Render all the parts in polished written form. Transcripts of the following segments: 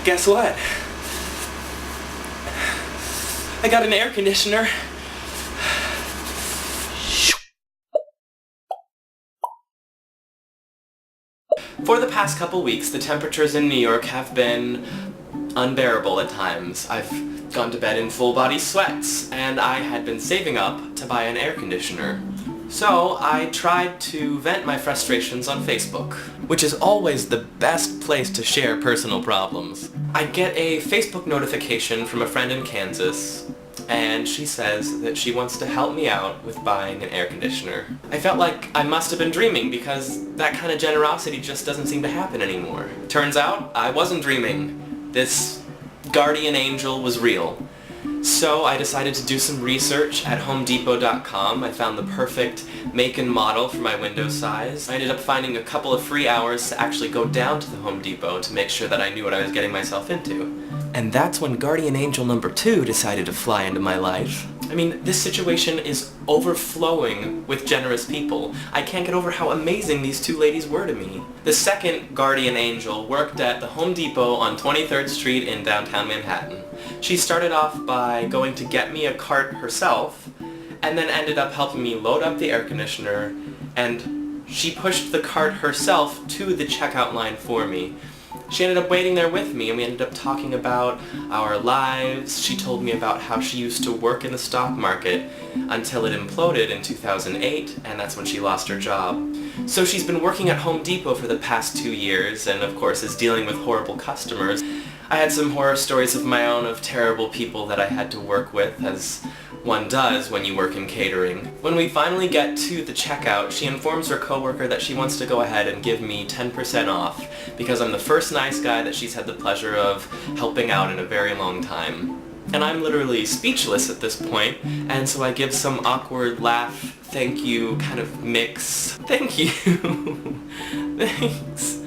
Guess what? I got an air conditioner. For the past couple weeks, the temperatures in New York have been unbearable at times. I've gone to bed in full-body sweats, and I had been saving up to buy an air conditioner. So I tried to vent my frustrations on Facebook, which is always the best place to share personal problems. I get a Facebook notification from a friend in Kansas, and she says that she wants to help me out with buying an air conditioner. I felt like I must have been dreaming because that kind of generosity just doesn't seem to happen anymore. Turns out I wasn't dreaming. This guardian angel was real. So I decided to do some research at HomeDepot.com. I found the perfect make and model for my window size. I ended up finding a couple of free hours to actually go down to the Home Depot to make sure that I knew what I was getting myself into. And that's when Guardian Angel number 2 decided to fly into my life. I mean, this situation is overflowing with generous people. I can't get over how amazing these two ladies were to me. The second Guardian Angel worked at the Home Depot on 23rd Street in downtown Manhattan. She started off by going to get me a cart herself, and then ended up helping me load up the air conditioner, and she pushed the cart herself to the checkout line for me. She ended up waiting there with me, and we ended up talking about our lives. She told me about how she used to work in the stock market until it imploded in 2008, and that's when she lost her job. So she's been working at Home Depot for the past 2 years, and of course is dealing with horrible customers. I had some horror stories of my own of terrible people that I had to work with, as one does when you work in catering. When we finally get to the checkout, she informs her coworker that she wants to go ahead and give me 10% off because I'm the first nice guy that she's had the pleasure of helping out in a very long time. And I'm literally speechless at this point, and so I give some awkward laugh, thank you kind of mix. Thank you. Thanks.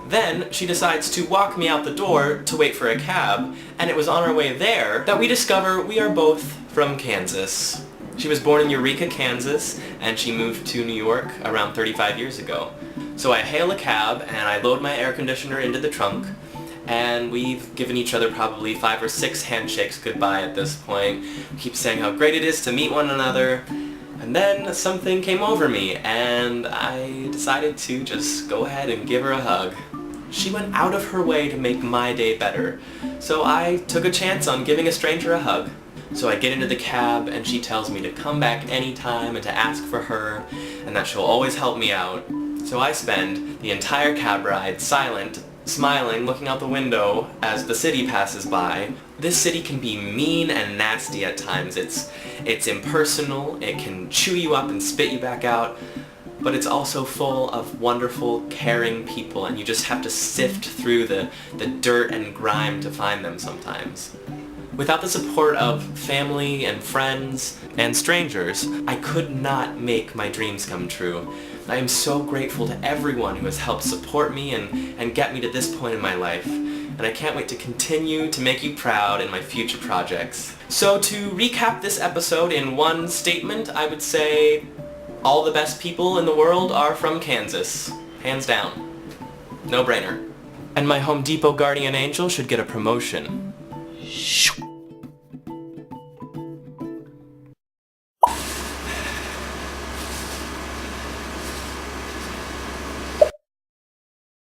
Then she decides to walk me out the door to wait for a cab, and it was on our way there that we discover we are both from Kansas. She was born in Eureka, Kansas, and she moved to New York around 35 years ago. So I hail a cab, and I load my air conditioner into the trunk, and we've given each other probably 5 or 6 handshakes goodbye at this point. We keep saying how great it is to meet one another, and then something came over me, and I decided to just go ahead and give her a hug. She went out of her way to make my day better, so I took a chance on giving a stranger a hug. So I get into the cab, and she tells me to come back anytime and to ask for her, and that she'll always help me out. So I spend the entire cab ride silent, smiling, looking out the window as the city passes by. This city can be mean and nasty at times. It's impersonal, it can chew you up and spit you back out, but it's also full of wonderful, caring people, and you just have to sift through the dirt and grime to find them sometimes. Without the support of family and friends and strangers, I could not make my dreams come true. I am so grateful to everyone who has helped support me and get me to this point in my life, and I can't wait to continue to make you proud in my future projects. So to recap this episode in one statement, I would say all the best people in the world are from Kansas. Hands down. No brainer. And my Home Depot guardian angel should get a promotion. Shoo.